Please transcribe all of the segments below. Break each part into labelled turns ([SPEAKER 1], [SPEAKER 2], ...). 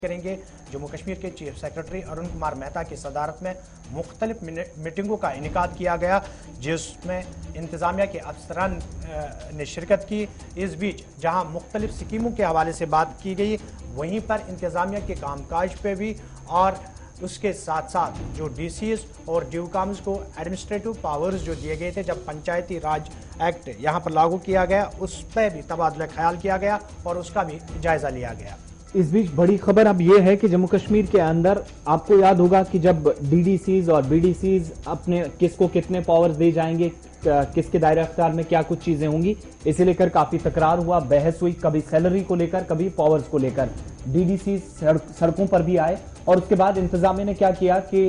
[SPEAKER 1] करेंगे। जम्मू कश्मीर के chief secretary Arun Kumar Mehta की सदारत में मुख्तलिफ मीटिंगों का इनेकाद किया गया, जिसमें इंतजामिया के अफसरान ने शिरकत की। इस बीच जहां मुख्तलिफ स्कीमों के हवाले से बात की गई, वहीं पर इंतजामिया के कामकाज पे भी और उसके साथ साथ जो डीसीएस और ड्यूकाम्स को एडमिनिस्ट्रेटिव पावर्स जो दिए गए थे जब पंचायती राज एक्ट यहां पर लागू किया गया, उस पर भी तबादला ख्याल किया गया और उसका भी जायजा लिया गया।
[SPEAKER 2] इस बीच बड़ी खबर अब यह है कि जम्मू कश्मीर के अंदर आपको याद होगा कि जब डीडीसीज और बीडीसीज अपने किसको कितने पावर्स दे जाएंगे, किसके दायरे अख्तियार में क्या कुछ चीजें होंगी, इसे लेकर काफी तकरार हुआ, बहस हुई, कभी सैलरी को लेकर, कभी पावर्स को लेकर। डीडीसी सड़कों पर भी आए और उसके बाद इंतजामिया ने क्या किया कि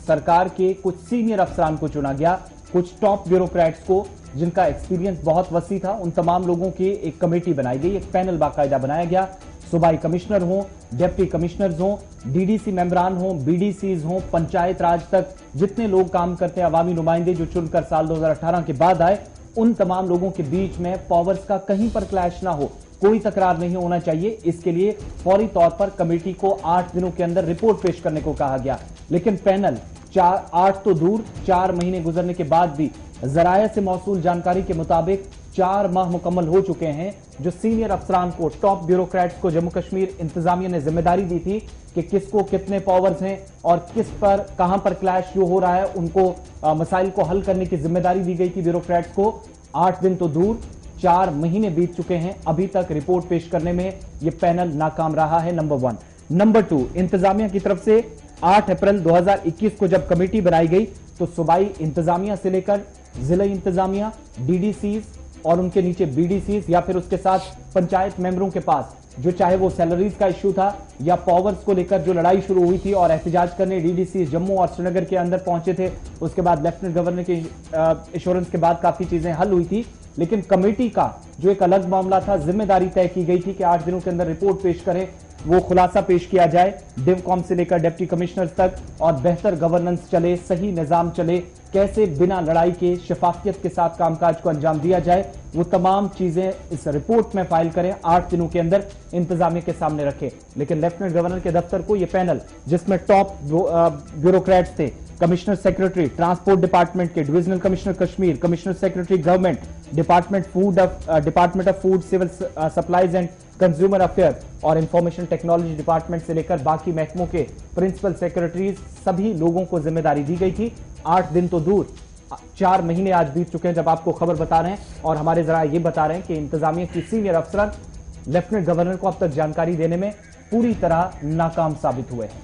[SPEAKER 2] सरकार के कुछ सीनियर अफसरान को चुना गया, कुछ टॉप ब्यूरोक्रेट्स को जिनका एक्सपीरियंस बहुत वसी था, उन तमाम लोगों की एक कमेटी बनाई गई, एक पैनल बाकायदा बनाया गया। सूबाई कमिश्नर हों, डिप्टी कमिश्नर्स हों, डीडीसी मेंबरान हों, बीडीसीज हों, पंचायत राज तक जितने लोग काम करते हैं, अवामी नुमाइंदे जो चुनकर साल 2018 के बाद आए, उन तमाम लोगों के बीच में पावर्स का कहीं पर क्लैश ना हो, कोई तकरार नहीं होना चाहिए। इसके लिए फौरी तौर पर कमेटी को 8 दिनों के अंदर रिपोर्ट पेश करने को कहा गया। लेकिन पैनल 8 तो दूर, 4 महीने गुजरने के बाद भी जराया से मौसूल जानकारी के मुताबिक 4 माह मुकम्मल हो चुके हैं। जो सीनियर अफसरान को, टॉप ब्यूरोक्रेट्स को जम्मू कश्मीर इंतजामिया ने जिम्मेदारी दी थी कि किसको कितने पावर्स हैं और किस पर कहां पर क्लैश जो हो रहा है, उनको मसाइल को हल करने की जिम्मेदारी दी गई थी ब्यूरोक्रेट्स को। 8 दिन तो दूर, 4 महीने बीत चुके हैं, अभी तक रिपोर्ट पेश करने में यह पैनल नाकाम रहा है। नंबर 1। नंबर 2, इंतजामिया की तरफ से 8 अप्रैल 2021 को जब कमेटी बनाई गई तो सूबाई इंतजामिया से लेकर जिला इंतजामिया, डीडीसीज और उनके नीचे बीडीसीज या फिर उसके साथ पंचायत मेंबरों के पास जो चाहे वो सैलरीज का इश्यू था या पावर्स को लेकर जो लड़ाई शुरू हुई थी और एहतजाज करने डीडीसी जम्मू और श्रीनगर के अंदर पहुंचे थे, उसके बाद लेफ्टिनेंट गवर्नर के इंश्योरेंस के बाद काफी चीजें हल हुई थी। लेकिन कमेटी का जो एक अलग मामला था, जिम्मेदारी तय की गई थी कि 8 दिनों के अंदर रिपोर्ट पेश करें, वो खुलासा पेश किया जाए डिवकॉम से लेकर डिप्टी कमिश्नर तक और बेहतर गवर्नेंस चले, सही निजाम चले, कैसे बिना लड़ाई के शफाफियत के साथ कामकाज को अंजाम दिया जाए, वो तमाम चीजें इस रिपोर्ट में फाइल करें, 8 दिनों के अंदर इंतजामिया के सामने रखें। लेकिन लेफ्टिनेंट गवर्नर के दफ्तर को यह पैनल, जिसमें टॉप ब्यूरोक्रेट्स थे, कमिश्नर सेक्रेटरी ट्रांसपोर्ट डिपार्टमेंट के, divisional commissioner Kashmir, commissioner secretary government, department of food, civil supplies and consumer affair और इंफॉर्मेशन टेक्नोलॉजी डिपार्टमेंट से लेकर बाकी महकमों के प्रिंसिपल सेक्रेटरीज, सभी लोगों को जिम्मेदारी दी गई थी। 8 दिन तो दूर, 4 महीने आज बीत चुके हैं जब आपको खबर बता रहे हैं और हमारे जरा ये बता रहे हैं कि इंतजामिया की सीनियर अफसरान लेफ्टिनेंट गवर्नर को अब तक जानकारी देने में पूरी तरह नाकाम साबित हुए हैं।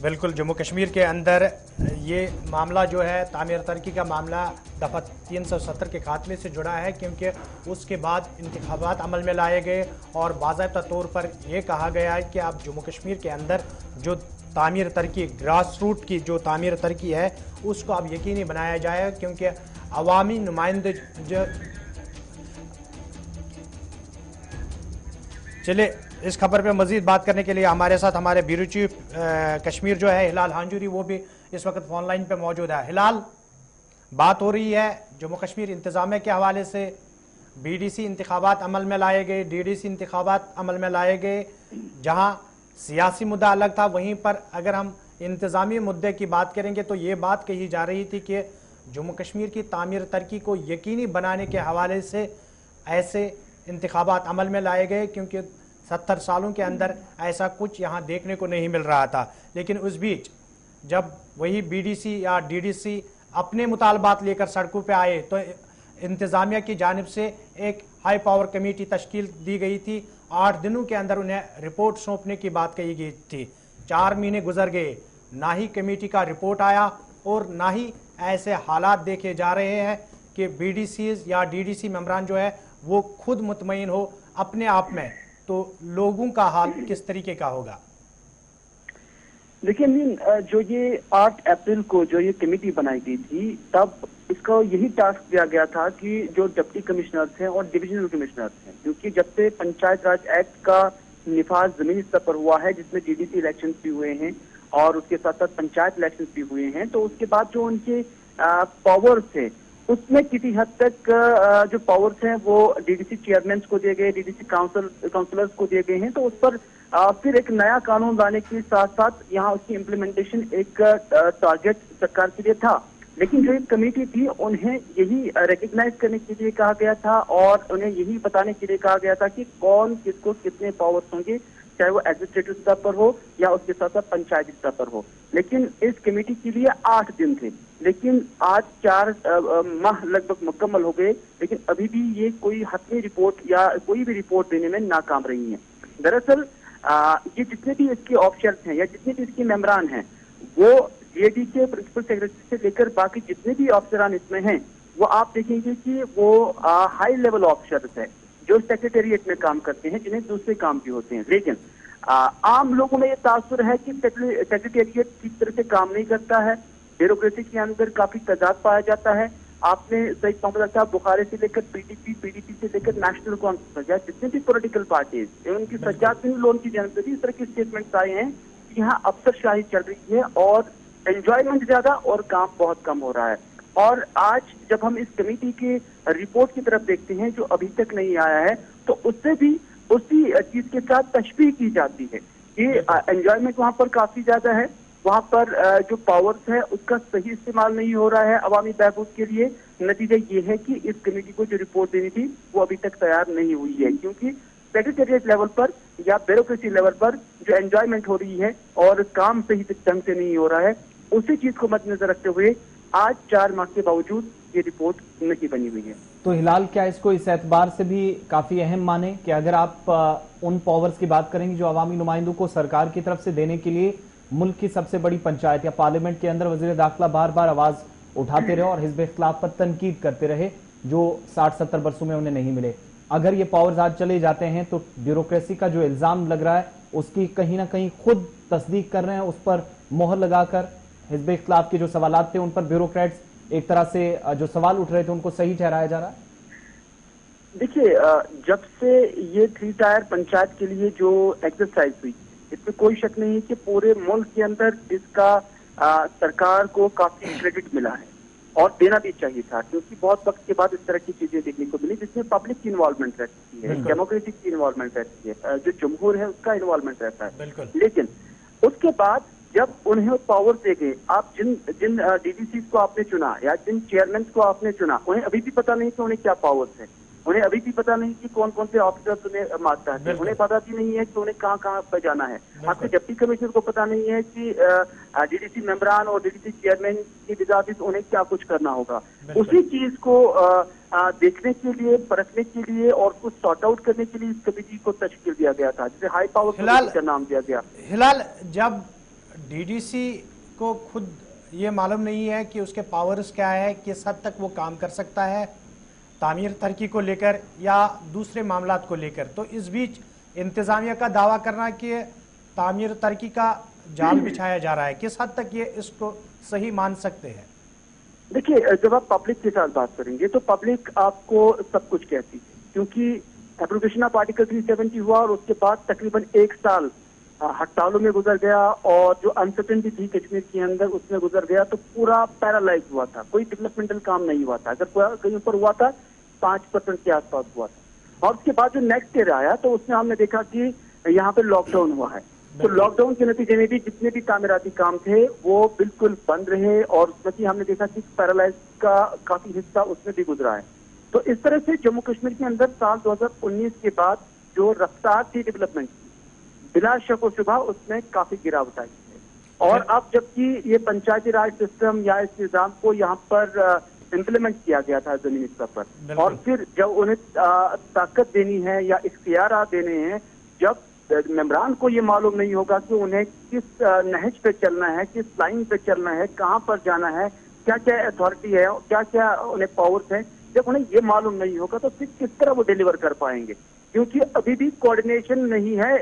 [SPEAKER 1] बिल्कुल, जम्मू कश्मीर के अंदर ये मामला जो है तामीर तरक्की का मामला दफ़ा 370 के खात्मे से जुड़ा है, क्योंकि उसके बाद इंतखाबात अमल में लाए गए और बाज़ाब्ता तौर पर यह कहा गया है कि अब जम्मू कश्मीर के अंदर जो तामीर तरक्की, ग्रास रूट की जो तामीर तरक्की है, उसको अब यकीनी बनाया जाए, क्योंकि अवामी नुमाइंदे जो चले। इस खबर पे मजीद बात करने के लिए हमारे साथ हमारे ब्यूरो चीफ कश्मीर जो है हिलाल हांजूरी, वो भी इस वक्त फोन लाइन पे मौजूद है। हिलाल, बात हो रही है जम्मू कश्मीर इंतजामिया के हवाले से, बीडीसी इंतखाबात अमल में लाए गए, डीडीसी इंतखाबात अमल में लाए गए, जहां सियासी मुद्दा अलग था, वहीं पर अगर हम इंतजामी मुद्दे की बात करेंगे तो ये बात कही जा रही थी कि जम्मू कश्मीर की तामीर तरक्की को यकीनी बनाने के हवाले से ऐसे इंतखाबात अमल में लाए गए, क्योंकि 70 सालों के अंदर ऐसा कुछ यहाँ देखने को नहीं मिल रहा था। लेकिन उस बीच जब वही बीडीसी या डीडीसी अपने मुतालबात लेकर सड़कों पे आए तो इंतजामिया की जानिब से एक हाई पावर कमेटी तश्कील दी गई थी। 8 दिनों के अंदर उन्हें रिपोर्ट सौंपने की बात कही गई थी। 4 महीने गुजर गए, ना ही कमेटी का रिपोर्ट आया और ना ही ऐसे हालात देखे जा रहे हैं कि बीडीसीज या डीडीसी मेंबरान जो है वो खुद मुतमईन हो अपने आप में, तो लोगों का हाल किस तरीके का होगा?
[SPEAKER 3] देखिए, जो ये 8 अप्रैल को जो ये कमेटी बनाई गई थी, तब इसका यही टास्क दिया गया था कि जो डिप्टी कमिश्नर्स हैं और डिविजनल कमिश्नर्स हैं, क्योंकि जब से पंचायत राज एक्ट का निफाज जमीनी स्तर पर हुआ है, जिसमें डीडीसी इलेक्शन भी हुए हैं और उसके साथ साथ पंचायत इलेक्शन भी हुए हैं, तो उसके बाद जो उनके पावर्स थे उसमें किसी हद तक जो पावर्स हैं वो डीडीसी चेयरमैन को दिए गए, डीडीसी काउंसलर्स को दिए गए हैं। तो उस पर फिर एक नया कानून लाने के साथ साथ यहाँ उसकी इम्प्लीमेंटेशन एक टारगेट सरकार के लिए था। लेकिन जो एक कमेटी थी उन्हें यही रिकग्नाइज करने के लिए कहा गया था और उन्हें यही बताने के लिए कहा गया था कि कौन किसको कितने पावर्स होंगे, चाहे वो एडमिनिस्ट्रेटिव स्तर पर हो या उसके साथ साथ पंचायती स्तर पर हो। लेकिन इस कमेटी के लिए 8 दिन थे, लेकिन आज 4 माह लगभग मुकम्मल हो गए, लेकिन अभी भी ये कोई हतमी रिपोर्ट या कोई भी रिपोर्ट देने में नाकाम रही है। दरअसल ये जितने भी इसके ऑफिसर्स हैं या जितने भी इसके मेंबरान हैं, वो जीएडी के प्रिंसिपल सेक्रेटरी से लेकर बाकी जितने भी ऑफिसरान इसमें हैं, वो आप देखेंगे कि वो हाई लेवल ऑफिसर्स हैं जो सेक्रेटेरिएट में काम करते हैं, जिन्हें दूसरे काम भी होते हैं। लेकिन आम लोगों में ये तासुर है कि सेक्रेटेरिएट ठीक तरह से काम नहीं करता है, ब्यूरोक्रेसी के अंदर काफी तजाद पाया जाता है। आपने सईद मोहम्मद साहब बुखारी से लेकर पीडीपी से लेकर नेशनल कॉन्फ्रेंस या जितने भी पॉलिटिकल पार्टीज उनकी सज्जाद बिन लोन की जानब से भी इस तरह के स्टेटमेंट्स आए हैं कि यहाँ अफसरशाही चल रही है और एंजॉयमेंट ज्यादा और काम बहुत कम हो रहा है। और आज जब हम इस कमेटी के रिपोर्ट की तरफ देखते हैं जो अभी तक नहीं आया है, तो उससे भी उसी चीज के साथ तशबीह की जाती है कि एंजॉयमेंट वहां पर काफी ज्यादा है, वहां पर जो पावर्स है उसका सही इस्तेमाल नहीं हो रहा है अवामी बहबूद के लिए। नतीजा ये है कि इस कमेटी को जो रिपोर्ट देनी थी वो अभी तक तैयार नहीं हुई है, क्योंकि सेक्रेटेरिएट लेवल पर या ब्यूरोक्रेसी लेवल पर जो एंजॉयमेंट हो रही है और काम सही ढंग से नहीं हो रहा है, उसी चीज को मद्देनजर रखते हुए आज 4 माह के बावजूद ये रिपोर्ट नहीं बनी हुई है।
[SPEAKER 2] तो हिलाल क्या इसको इस एतबार से भी काफी अहम माने कि अगर आप उन पावर्स की बात करेंगे जो अवामी नुमाइंदों को सरकार की तरफ से देने के लिए मुल्क की सबसे बड़ी पंचायत या पार्लियामेंट के अंदर वजीर दाखिला बार बार आवाज उठाते रहे और हिज़्ब इख्तिलाफ पर तनकीद करते रहे जो 60-70 वर्षों में उन्हें नहीं मिले, अगर ये पावर्स आज चले जाते हैं तो ब्यूरोक्रेसी का जो इल्जाम लग रहा है उसकी कहीं ना कहीं खुद तस्दीक कर रहे हैं, उस पर मोहर लगाकर हिज़्ब इख्तिलाफ के जो सवालात थे उन पर ब्यूरोक्रेट्स एक तरह से जो सवाल उठ रहे थे उनको सही ठहराया जा रहा है।
[SPEAKER 3] देखिए, जब से ये 3 टायर पंचायत के लिए जो एक्सरसाइज हुई, इसमें कोई शक नहीं है कि पूरे मुल्क के अंदर इसका सरकार को काफी क्रेडिट मिला है और देना भी चाहिए था, क्योंकि बहुत वक्त के बाद इस तरह की चीजें देखने को मिली जिसमें पब्लिक की इन्वॉल्वमेंट रहती है, डेमोक्रेसी की इन्वॉल्वमेंट रहती है, जो जमहूर है उसका इन्वॉल्वमेंट रहता है। लेकिन उसके बाद जब उन्हें पावर दे गए, आप जिन डीडीसी को आपने चुना या जिन चेयरमैन को आपने चुना, उन्हें अभी भी पता नहीं कि उन्हें क्या पावर्स है, उन्हें अभी भी पता नहीं कि कौन कौन से ऑफिसर्स उन्हें मारता है, उन्हें पता भी नहीं है कि उन्हें कहाँ कहाँ पर जाना है। आपके डिप्टी कमिश्नर को पता नहीं है कि डीडीसी मेंबरान और डीडीसी चेयरमैन की विजात उन्हें क्या कुछ करना होगा। उसी चीज को देखने के लिए, परखने के लिए और उसको सॉर्ट आउट करने के लिए इस कमेटी को तश्कील दिया गया था, जिसे हाई पावर कमेटी का नाम दिया गया।
[SPEAKER 1] हिलाल, जब डीडीसी को खुद ये मालूम नहीं है कि उसके पावर्स क्या है, किस हद तक वो काम कर सकता है तामीर तरक्की को लेकर या दूसरे मामलात को लेकर, तो इस बीच इंतजामिया का दावा करना कि तामीर तरक्की का जाल बिछाया जा रहा है, किस हद तक ये इसको सही मान सकते हैं?
[SPEAKER 3] देखिए, जब आप पब्लिक के साथ बात करेंगे तो पब्लिक आपको सब कुछ कहती है, क्योंकि एप्लीकेशन ऑफ आर्टिकल 370 हुआ और उसके बाद तकरीबन 1 साल हड़तालों में गुजर गया और जो अनसर्टेनिटी थी कश्मीर के अंदर उसमें गुजर गया, तो पूरा पैरालाइज हुआ था, कोई डेवलपमेंटल काम नहीं हुआ था, अगर कहीं पर हुआ था 5% के आसपास हुआ था। और उसके बाद जो नेक्स्ट ईयर आया तो उसमें हमने देखा कि यहाँ पे लॉकडाउन हुआ है, तो लॉकडाउन के नतीजे में भी जितने भी तामीराती काम थे वो बिल्कुल बंद रहे और उसमें भी हमने देखा कि पैरालाइज का काफी हिस्सा उसमें भी गुजरा है। तो इस तरह से जम्मू कश्मीर के अंदर साल 2019 के बाद जो रफ्तार थी डेवलपमेंट की, बिला शक व शुबा उसमें काफी गिरावट आई है। और अब जबकि ये पंचायती राज सिस्टम या इस निजाम को यहाँ पर इम्प्लीमेंट किया गया था जमीनी स्तर पर, और फिर जब उन्हें ताकत देनी है या इख्तियार देने हैं, जब मेंबरान को ये मालूम नहीं होगा कि उन्हें किस नहज पे चलना है, किस लाइन पे चलना है, कहाँ पर जाना है, क्या क्या अथॉरिटी है, क्या क्या उन्हें पावर्स है, जब उन्हें ये मालूम नहीं होगा तो फिर किस तरह वो डिलीवर कर पाएंगे, क्योंकि अभी भी कोऑर्डिनेशन नहीं है।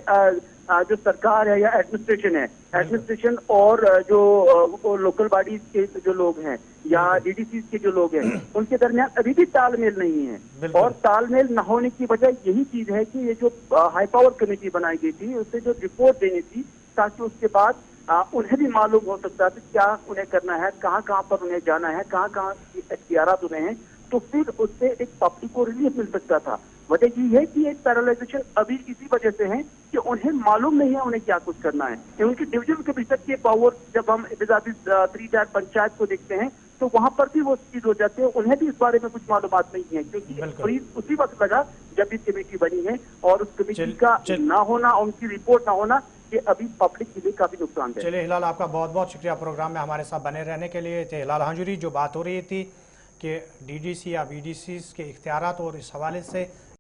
[SPEAKER 3] जो सरकार है या एडमिनिस्ट्रेशन और जो लोकल बॉडीज के जो लोग हैं या डीडीसी के जो लोग हैं उनके दरमियान अभी भी तालमेल नहीं है। और तालमेल न होने की वजह यही चीज है कि ये जो हाई पावर कमेटी बनाई गई थी उससे जो रिपोर्ट देनी थी ताकि उसके बाद उन्हें भी मालूम हो सकता था क्या उन्हें करना है, कहाँ कहाँ पर उन्हें जाना है, कहाँ कहाँ इख्तियारात उन्हें हैं, तो फिर उससे एक पब्लिक को रिलीफ मिल सकता था। वजह ये है कि एक पैरालाइजेशन अभी इसी वजह से है कि उन्हें मालूम नहीं है उन्हें क्या कुछ करना है। कि उनकी डिवीजन कमिश्नर के पावर जब हम 3 पंचायत को देखते हैं तो वहां पर भी वो चीज हो जाती है, उन्हें भी इस बारे में कुछ मालूमात नहीं है, क्योंकि उसी वक्त लगा जब ये कमेटी बनी है और उस कमेटी का ना होना, उनकी रिपोर्ट ना होना, ये अभी पब्लिक के लिए काफी नुकसान है।
[SPEAKER 1] चलिए हिलाल, आपका बहुत बहुत शुक्रिया प्रोग्राम में हमारे साथ बने रहने के लिए। हिलाल हांजुरी, जो बात हो रही थी कि डीडीसी या बीडीसी के इख्तियारात और इस हवाले से